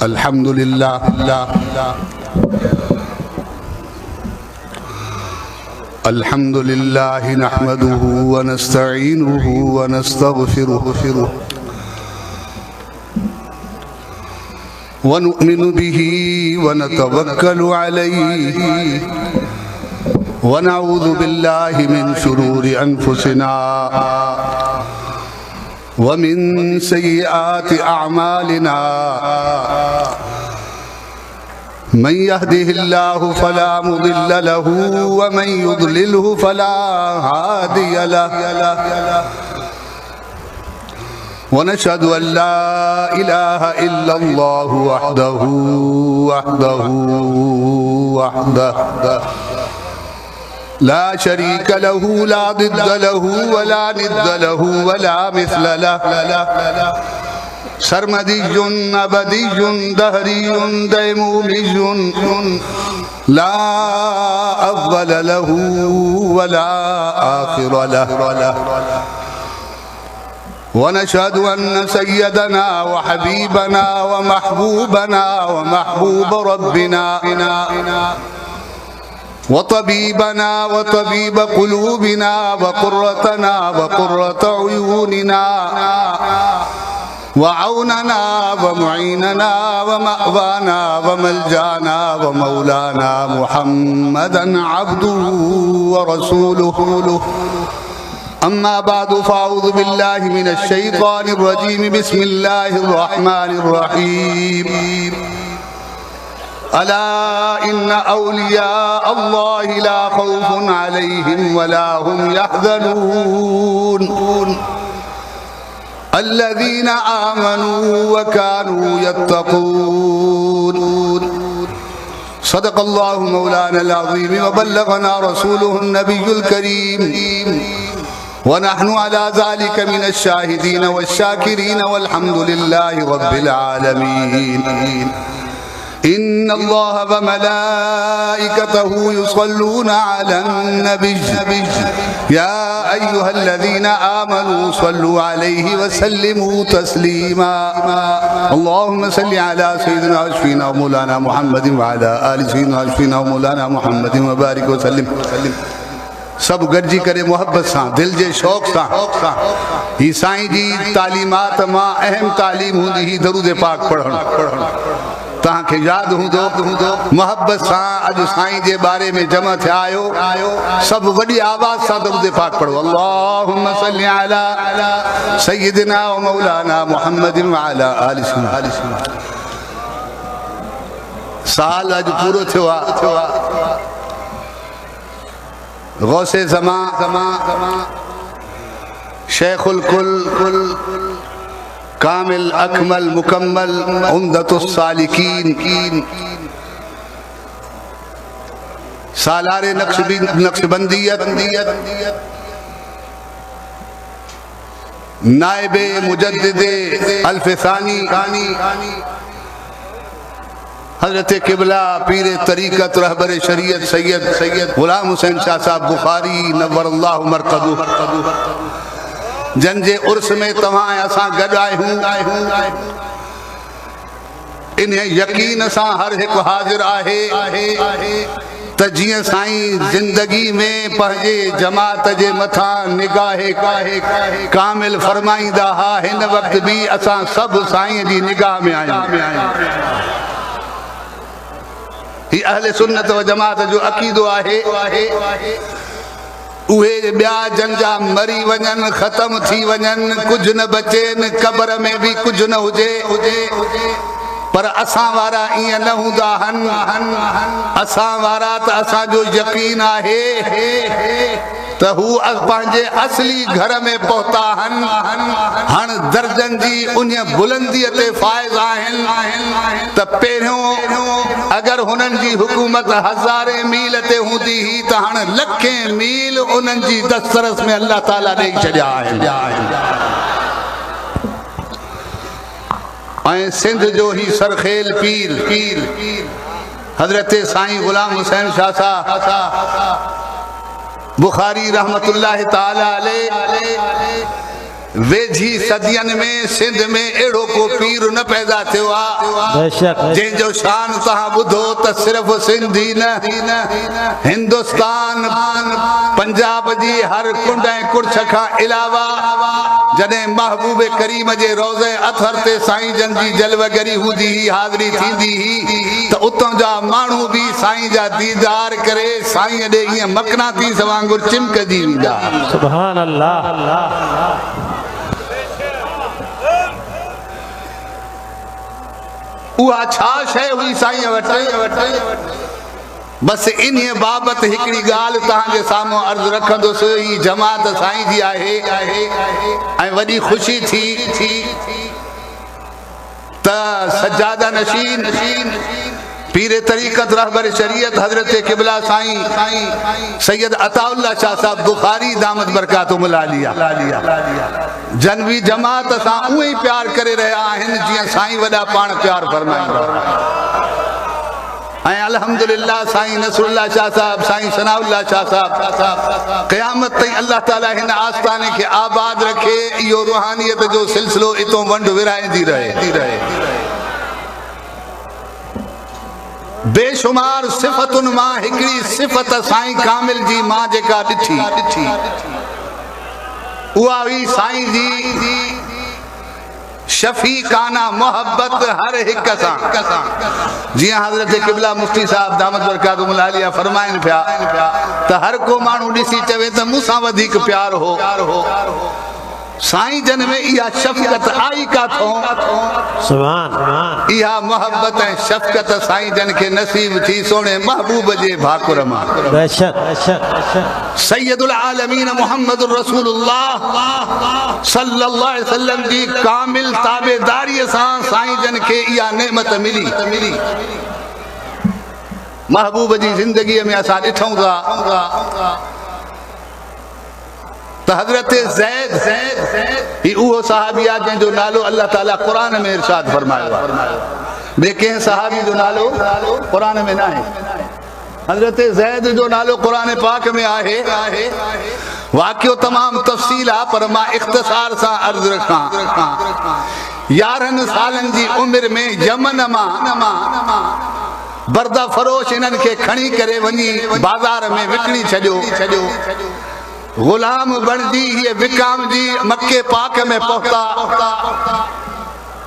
अल्हम्दुलिल्लाह अल्हम्दुलिल्लाह नहमदुहु व नस्तईनुहु व नस्तगफिरुहु व नु'मिनु बिही व नतवक्कलु अलैहि व नऊज़ु बिल्लाहि मिन शुरूरि अनफुसिना व मिन सय्यिआति अअमालिना मन यहदिहिल्लाहु फला मुदिल्ल लहु व मन युद्लिलहु फला हादिय लहु व नशहदु अन ला इलाहा इल्लल्लाहु वहदहु ला शरीक लहु ला दिद्द लहु व ला निद्द लहु व ला मिस्ल लहु सरमदियुन अबदियुन दहरियुन दैमुमियुन ला अव्वल लहु व ला आखिर लहु व नशहदु अन्न सय्यदना व हबीबना व महबूबना व महबूब रब्बिना व तबीबना व तबीब कुलूबिना व कुर्रतना व कुर्रत उयूनिना व औनना व मुईनना व मअवाना व मलजाना व मौलाना मुहम्मदन अब्दुहु व रसूलुहु अम्मा बादु फ़अऊज़ु बिल्लाहि मिनश शैतानिर रजीम बिस्मिल्लाहिर रहमानिर रहीम अला इन्ना औलिया अल्लाहि ला खौफुन अलैहिम वला हुम यहज़नून अल्लज़ीना आमनू व कानू यत्तक़ून सदक़ल्लाहु मौलानल अज़ीम व बल्लगना रसूलुहुन नबियुल करीम व नहनु अला ज़ालिका मिनश शाहिदीन वश्शाकिरीन वल्हम्दुलिल्लाहि रब्बिल आलमीन इन्नल्लाह व मलाइकतहु युसल्लूना अलन नबी या अय्युहल्लज़ीना आमनू सल्लु अलैहि व सल्लिमू तस्लीमा अल्लाहुम्मा सल्लि अला सय्यिदिना व शफीना व मौलाना मुहम्मदिन व अला आलि सय्यिदिना व शफीना व मौलाना मुहम्मदिन व बारिक व सल्लिम सब गॾिजी करे मोहब्बत सां दिल जे शौक़ सां ही साईं जी तालीमात मां अहम तालीम हूंदी ही दरूद पाक पढ़णु तव्हांखे यादि हूंदो मोहब्बत सां अॼु साईं जे बारे में जमा थिया आहियो सभु वॾी आवाज़ सां दरूद पाक पढ़ो अल्लाहुम्मा सल्लि अला सय्यिदिना व मौलाना मुहम्मदिन व अला आलि सय्यिदिना साल अॼु पूरो थियो आहे गौसे ज़मा शेखुल कुल कामिल अकमल मुकम्मल उम्दतुस सालिकीन सालारे नक्शबंदियत नायबे मुजद्दिदे अल्फसानी हजरत किबला पीर तरीक़त रहबर शरीयत सैयद गुलाम हुसैन शाह साहब बुखारी नव्वरल्लाहु मरक़दहु जन जे उर्स में तव्हां असां गॾु आहियूं इन यकीन सां हर हिकु हाज़िर आहे त जीअं साईं ज़िंदगी में पंहिंजे जमात जे मथां निगाहे कामिल फरमाईंदा हा हिन वक़्त बि असां सभु साईं जी निगाह में आहियूं ही अहले सुन्नत व जमात जो अक़ीदो आहे उहे ॿिया जंजा मरी वञनि ख़त्म थी वञनि कुझु न बचेनि क़ब्र में भी कुझु न हुजे पर असां वारा ईअं न हूंदा आहिनि असां वारा त असांजो यकीन आहे त हू पंहिंजे असली घर में पहुता आहिनि हाणे दर्जन जी उन बुलंदीअ ते फ़ाइज़ आहिनि त पहिरियों अगर हुननि जी हुकूमत हज़ारे मील ते हूंदी ही त हाणे लखे मील उन्हनि जी दस्तरस में अल्लाह ताला ॾेई छॾिया आहिनि ऐं सिंध जो ही सरखेल पीर हजरत साईं गुलाम हुसैन शाह साहब बुखारी रहमतुल्लाह ताला अलैह वेझी सदियन में सिंध में एड़ो को पीर न पैदा थियो आ जंहिंजो शान तहां ॿुधो त सिर्फ़ सिंधी न हिंदुस्तान पंजाब जी हर कुंड ऐं कुर्छ खां अलावा जॾहिं महबूब करीम जे रोज़े अथर ते साईं जन जी जलवगरी हूंदी ही हाज़िरी थींदी ही त उतां जा माण्हू बि साईं जा दीदार करे साईं ॾे ईअं मकनातीस वांगुरु चिमकजी वेंदा। सुभान अल्लाह। उहा छा शइ हुई साईं वटि बस इन बाबत हिकड़ी ॻाल्हि तव्हांजे साम्हूं अर्ज़ रखंदुसि। ही जमात साईं जी आहे ऐं वॾी ख़ुशी थी त सज्जादा नशीन पीरे तरीक़त रहबर शरीयत हजरत किबला साईं सैयद अताउल्लाह शाह साहब बुखारी दामत बरकातुहुल आलिया जन भी जमात सां उहे प्यार करे रहिया आहिनि जीअं साईं वॾा पाण प्यार फरमाईंदा। ऐं अल्हम्दुलिल्लाह साईं नसरुल्लाह शाह साहब साईं सनाउल्लाह शाह साहब क़यामत ताईं अल्लाह ताला हिन आस्थाने खे आबाद रखे इहो रूहानियत जो सिलसिलो इतो वंड विराईंदी रहे। बेशुमार सिफ़तुनि मां हिकड़ी सिफ़त साईं कामिल जी मां जेका ॾिठी उहा हुई साईं जी शफीकाना मोहब्बत हर हिक सां। जीअं हज़रत किबला मुफ्ती साहब दामत बरकातुहुल आलिया फरमाइनि पिया त हर को माण्हू ॾिसी चवे त मूंसां वधीक प्यार हो। साईं जन में इहा शफ़क़त आई काथों? इहा मोहब्बत ऐं शफ़क़त साईं जन खे नसीब थी सोने महबूब जे भाकुर मां। सैयदुल आलमीन मुहम्मदुर रसूलुल्लाह सल्लल्लाहु अलैहि वसल्लम जी कामिल ताबेदारीअ सां साईं जन खे इहा नेमत मिली। महबूब जी ज़िंदगीअ में असां ॾिठूं था त हज़रत ज़ैद ही उहो सहाबी आहे जंहिंजो नालो अल्लाह ताला क़ुरान में इरशाद फरमायो आहे। ॿिए कंहिं सहाबी जो नालो क़ुरान में न आहे। हज़रत ज़ैद जो नालो क़ुरान पाक में आहे। वाक़ियो तमाम तफ़सील आहे पर मां इख़्तिसार सां अर्ज़ रखां। 11 सालनि जी उमिरि में यमन मां बर्दा फरोश इन्हनि खे खणी करे वञी बाज़ार में विकिणी छॾियो। गुलाम बणजी ये विकाम जी मक्के पाक में पहुता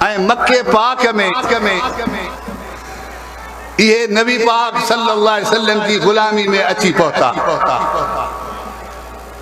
ऐं मक्के पाक में ये नबी पाक सल्लल्लाहु अलैहि वसल्लम की गुलामी में अची पहुता।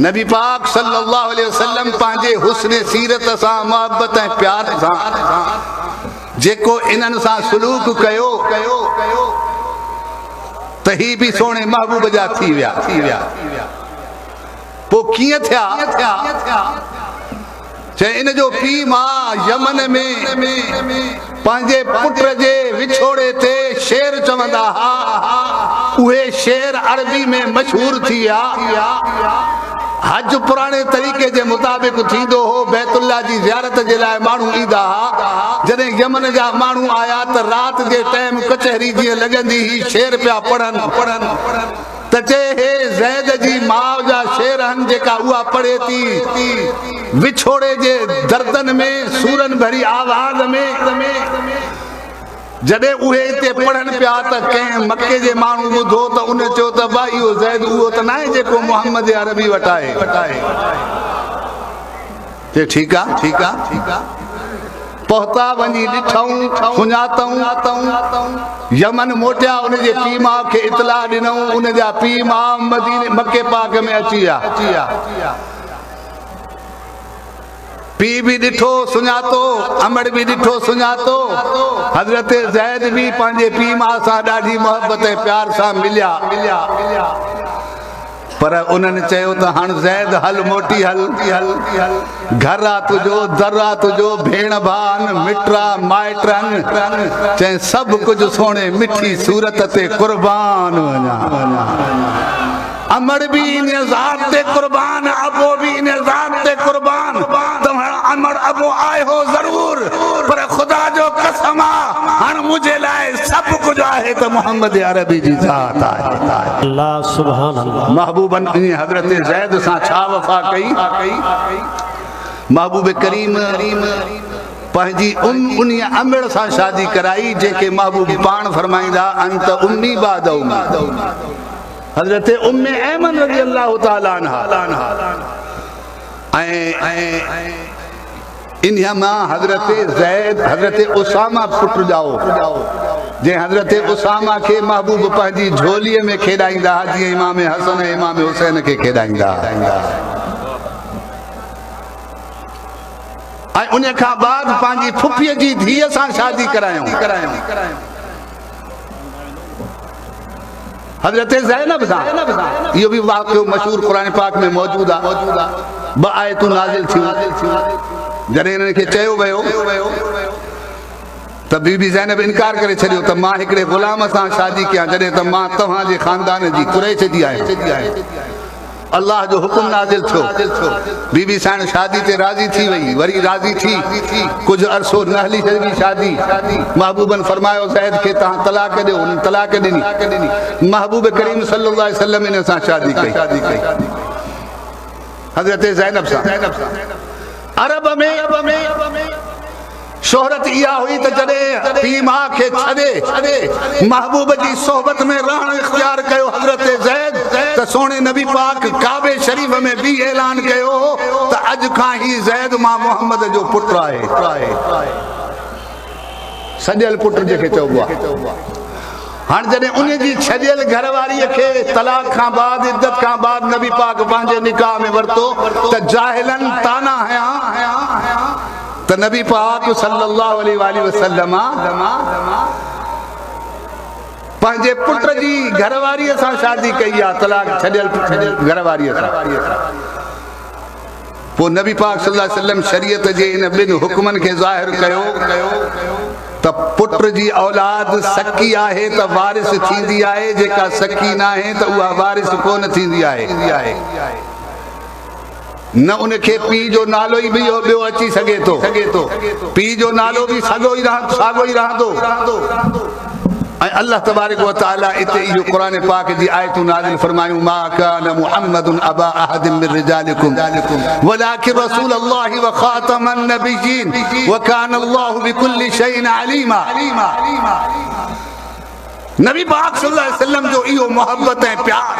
नबी पाक सल्लल्लाहु अलैहि वसल्लम पंहिंजे हुस्न सीरत सां मोहब्बत ऐं प्यार सां जेको इन्हनि सां सलूक कयो त ही भी सोने महबूब जा थी विया। पो कीअं थिया? इन जो पी मां यमन में पंहिंजे पुट जे विछोड़े ते शेर चवंदा हा। उहे शेर अरबी में मशहूर थी विया। हज पुराने तरीक़े जे मुताबिक़ थींदो हो। बैतुल्लाह जी ज़ियारत जे लाइ माण्हू ईंदा हा। जॾहिं यमन जा माण्हू आया त रात जे टाइम कचहरी जीअं लॻंदी ही शेर पिया पढ़नि त चए हे ज़ैद जी माउ जा शेर आहिनि जेका उहा पढ़े थी विछोड़े जे दर्दन में सूरन भरी आवाज़ में। जॾहिं उहे हिते पढ़नि पिया त कंहिं मके जे माण्हू ॿुधो त उन चयो त भाई इहो ज़ैद उहो त न आहे जेको मुहम्मद अरबी वटि आहे। ठीकु आहे पहुता वञी ॾिठऊं सुञातऊं यमन मोटिया उन जे पीउ माउ खे इतला ॾिनऊं। उन जा पीउ माउ मदीने मके पाक में अची विया। पीउ भी ॾिठो सुञातो अमड़ भी ॾिठो सुञातो। हज़रत ज़ैद भी पंहिंजे पीउ माउ सां ॾाढी मोहब्बत ऐं प्यार सां मिलिया। पर उन्हनि चयो त हाणे ज़ैद हल मोटी हल घर आ तुंहिंजो दर आ तुंहिंजो भेण भाउ मिटरा माइटनि चई सभु कुझु सोणे मिठी सूरत ते कुर्बान वञा। अमर भी इन ज़ात ते कुर्बान अबो भी इन ज़ात ते कुर्बान। अमर अबो आए हो जरूर पर खुदा जो कसम हाणे मुझे लाइ सब कुछ आहे त मोहम्मद अरबी जी ज़ात आहे। अल्लाह सुभान अल्लाह। महबूबन हज़रत ज़ैद सां छा वफ़ा कई? महबूब करीम पंहिंजी उन्हीं अमिड़ सां शादी कराई जेके महबूब पाण फरमाईंदा अंत उम्मी बाद उम्मी। हज़रत उम्मे ऐमन रज़ी अल्लाह ताला अन्हा इन्हिया मां हज़रत ज़ैद हज़रत उसामा पुट जाओ जे हज़रत उसामा के महबूब पंहिंजी झोलीअ में खेॾाईंदा जीअं इमाम हसन ऐं इमाम हुसैन खे खेॾाईंदा। ऐं उन खां बाद पंहिंजी फुफीअ जी धीअ सां शादी करायूं। हज़रत ज़ैनब सां इहो बि वाक़ियो मशहूर क़ुरान पाक में मौजूद आहे। ॿ आयतूं नाज़िल थियूं जॾहिं इन्हनि खे चयो वियो त बीबी ज़ैनब इनकार करे छॾियो त मां हिकिड़े ग़ुलाम सां शादी कयां जॾहिं त मां तव्हांजे ख़ानदान जी कुरैश जी आहियां। अल्लाह जो हुकुम नाज़िल थियो। बीबी साण शादी ते राज़ी थी वई, वरी राज़ी थी कुझु अरसो न हली सघी शादी। महबूबन फरमायो ज़ैद खे तव्हां तलाक ॾियो, उन्हनि तलाक ॾिनी। महबूब करीम सल्लल्लाहु अलैहि वसल्लम इन सां शादी कई हज़रत ज़ैनब सां। अरब में शोहरत इहा हुई त जॾहिं पीउ माउ खे छॾे महबूब जी सोहबत में रहणु इख्तियार कयो हज़रत ज़ैद त सोणे नबी पाक काबे शरीफ़ में बि ऐलान कयो त अॼु खां ही ज़ैद मां मोहम्मद जो पुटु आहे। सॼियल पुटु जेके चइबो आहे। हाणे जॾहिं उन जी छॾियल घरवारीअ खे तलाक खां बाद इद्दत खां बाद नबी पाक पंहिंजे निकाह में वरितो त जाहिलनि ताना हयां त नबी पाक सल्लल्लाहु अलैहि वसल्लम पंहिंजे पुट जी घरवारीअ सां शादी कई आहे, तलाक छॾियल घरवारीअ सां। पोइ नबी पाक सल्लल्लाहु अलैहि वसल्लम शरीयत जे इन ॿिनि हुक्मनि खे ज़ाहिर कयो त पुट जी औलाद सकी आहे त वारिस थींदी आहे, जेका सकी न आहे त उहा वारिस कोन थींदी आहे। न उनखे पीउ जो नालो ई ॿियो अची सघे थो, पीउ जो नालो बि साॻो ई रहंदो। ऐं अल्लाह तबारक व तआला इते इहो क़ुरान पाक जी आयतूं नाज़िल फरमायूं मा कान मुहम्मदुन अबा अहदिन मिन रिजालिकुम वलाकिन रसूलुल्लाहि व खातमन नबिय्यीन व कान अल्लाहु बिकुल्लि शैइन अलीमा। नबी पाक सल्लल्लाहु अलैहि वसल्लम जो इहो मोहब्बत ऐं प्यार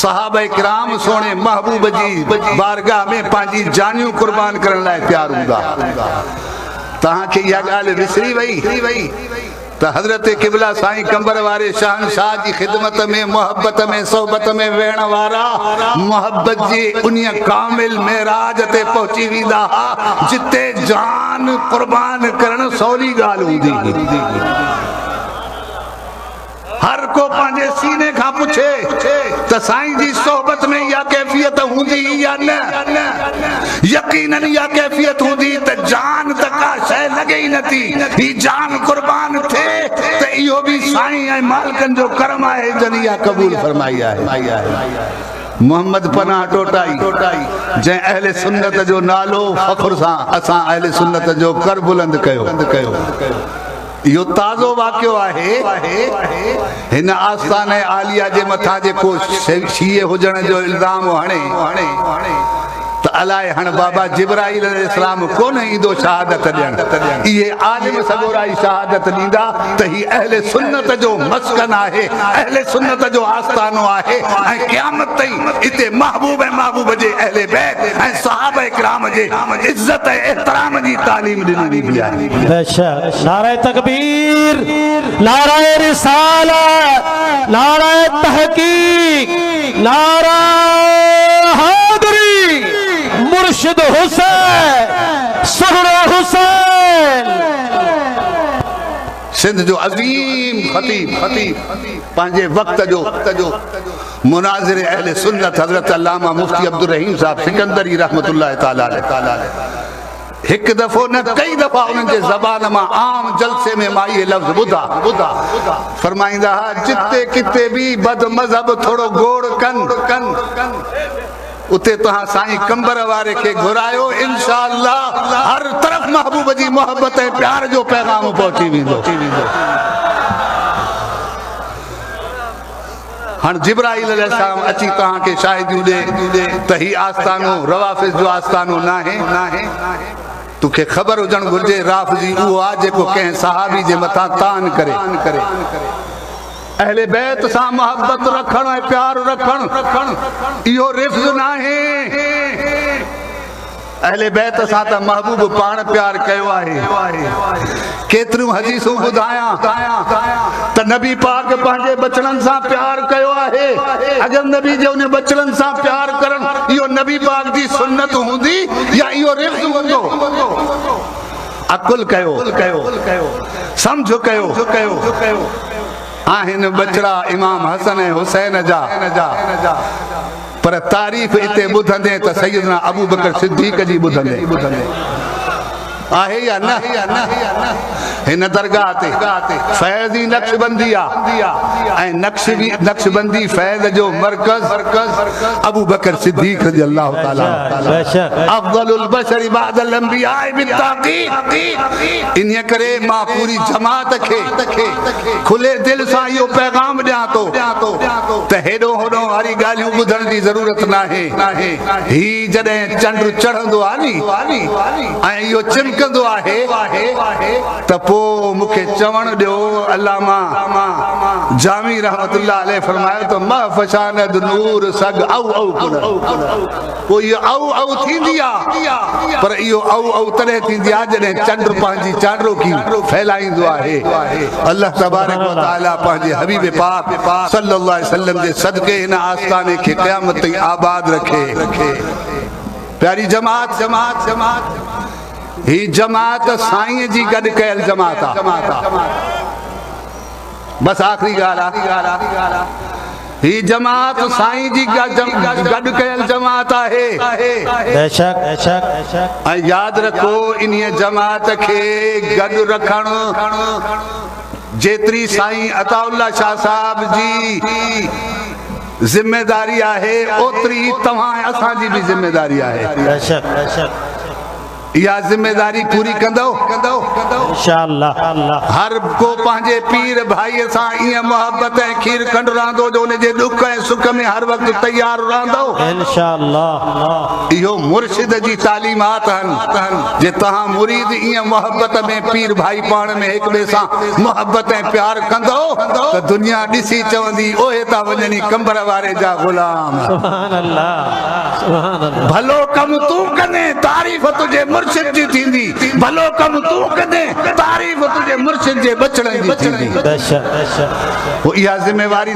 सहाबा किराम सोने महबूब जी बारगाह में पंहिंजी जानियूं कुर्बान करण लाइ तैयार हूंदा। तव्हांखे इहा ॻाल्हि विसरी वई त हज़रत क़िबला साईं कंबर वारे शहनशाह जी ख़िदमत में मोहब्बत में सोहबत में वेहण वारा मोहब्बत जी उन्हीअ कामिल मेराज ते पहुची वेंदा जिते जान कुर्बान करण सवली ॻाल्हि हूंदी। हर को पंहिंजे सीने खां पुछे त साईं जी सोहबत में इहा कैफियत हूंदी या न। यकीनन इहा कैफियत हूंदी त जान त का शइ लॻे ई नथी, ही जान कुर्बान थिए त इहो बि साईं ऐं मालिकनि जो करम आहे जन इहा क़बूल फरमाई आहे। मोहम्मद पनाह टोटाई जंहिं अहले सुन्नत जो नालो फ़ख्र सां असां अहले सुन्नत जो कर बुलंद कयो। इहो ताज़ो वाक़ियो आहे। हिन आस्थान आलिया जे मथां जेको शीए हुजण जो इल्ज़ाम हणे त अलाए हाणे बाबा जिब्राइल अलैहिस्सलाम कोन ईंदो शहादत ॾियण। इहे आलिम सगोराई शहादत ॾींदा त ही अहले सुन्नत जो मस्कन आहे, अहले सुन्नत जो आस्थानो आहे ऐं क़यामत ताईं इते महबूब ऐं महबूब जे अहले बैत ऐं सहाबा किराम जे इज़त ऐं एहतराम जी तालीम ॾिनी वेंदी आहे। बेशक नारे तकबीर, नारे रिसालत, नारे तहकीक, नारा मुर्शिद हुसैन, सहरा हुसैन। सिंध जो अज़ीम खतीब पंहिंजे वक्त जो मुनाज़िर अहले सुन्नत हज़रत अल्लामा मुफ्ती अब्दुल रहीम साहब सिकंदरी रहमतुल्लाह ताला हिकु दफ़ो न कई दफ़ा उन्हनि जे ज़बान मां आम जलसे में मां इहे लफ़्ज़ ॿुधा फरमाईंदा हुआ जिते किथे बि बद मज़हब थोरो गोड़ कन उते तहां साईं कंबर वारे के घुरायो, इंशाअल्लाह हर तरफ महबूब जी मोहब्बत ऐं प्यार जो पैगाम पहुची वेंदो। हाणे जिब्राइल अलैहिस्सलाम अची तव्हांखे शाहिदियूं ॾे त ही आस्थानो रवाफ़िज़ जो आस्थानो नाहे तोखे ख़बर हुजण घुर्जे राफ़िज़ी उहो आहे जेको कंहिं सहाबी जे मथां तान करे अहले बैत सां मोहब्बत रखण ऐं प्यार रखण इहो रिफ़्ज़ नाहे अहले बैत सां त महबूब पाण प्यार कयो आहे केतिरियूं हदीसूं ॿुधायां त नबी पाक पंहिंजे बचड़नि सां प्यार कयो आहे अगर नबी जे उन बचड़नि सां प्यार करण इहो नबी पाक जी सुन्नत हूंदी या इहो रिफ़्ज़ हूंदो अकुल कयो समझ कयो आहिनि बचड़ा इमाम हसन ऐं हुसैन जा पर तारीफ़ इते ॿुधंदे त सैयदना अबू बकर सिद्दीक़ जी ॿुधंदे आहे या न हिन दरगाह ते फैज़ ई नक्शबंदी आहे ऐं नक्शबंदी फैज़ जो मरकज़ अबू बकर सिद्दीक़ रज़ी अल्लाह ताला अफ़ज़लुल बशर बअदल अंबिया बित्ताक़ीक़ इन्हीअ करे मां पूरी जमात खे खुले दिल सां इहो पैगाम ॾियां थो त हेॾो होॾो वारी ॻाल्हियूं ॿुधण जी ज़रूरत नाहे ही जॾहिं चंड चढ़ंदो आहे नी ऐं इहो चिमकंदो आहे त पोइ मूंखे चवण ॾियो अल्लामा जामी रहमतुल्लाह अलैह फरमायो त महफशानद नूर सग औ पोइ इहो औ थींदी आहे पर इहो औ तॾहिं थींदी आहे जॾहिं चंड पंहिंजी चांडोकी फैलाईंदो आहे अल्लाह तबारक व तआला पंहिंजे हबीब पाक सल्लल्लाहु अलैहि वसल्लम जे सदके हिन आस्थाने खे क़यामत ताईं आबाद रखे प्यारी जमात ही जमात साईं जी गॾु कयल जमात आहे बस आख़िरी ॻाल्हि आहे ही जमात साईं जी गॾु कयल जमात आहे ऐं यादि रखो इन्हीअ जमात खे गॾु रखण जेतिरी साईं अताउल्लाह शाह साहब जी ज़िम्मेदारी आहे ओतिरी तव्हां असांजी बि ज़िम्मेदारी आहे इहा ज़िम्मेदारी पूरी कंदो इंशाअल्लाह हर को पंहिंजे पीर भाईअ सां ईअं मोहब्बत ऐं खीर खंड रहंदो जो उन जे दुख ऐं सुख में हर वक़्तु तयारु रहंदो इंशाअल्लाह इहो मुर्शिद जी तालीमात आहिनि जे तव्हां मुरीद ईअं मोहब्बत में पीर भाई पाण में हिक ॿिए सां मोहब्बत ऐं प्यार कंदो त दुनिया ॾिसी चवंदी ओहे था वञनि कंबर वारे जा ग़ुलाम सुभान अल्लाह भलो कम तूं कंदे तारीफ़ तुंहिंजे मुर्शिद जी थींदी भलो कम तूं कंदे तारीफ़ तुंहिंजे मुर्शिद जे बचड़नि जी थींदी इहा ज़िम्मेवारी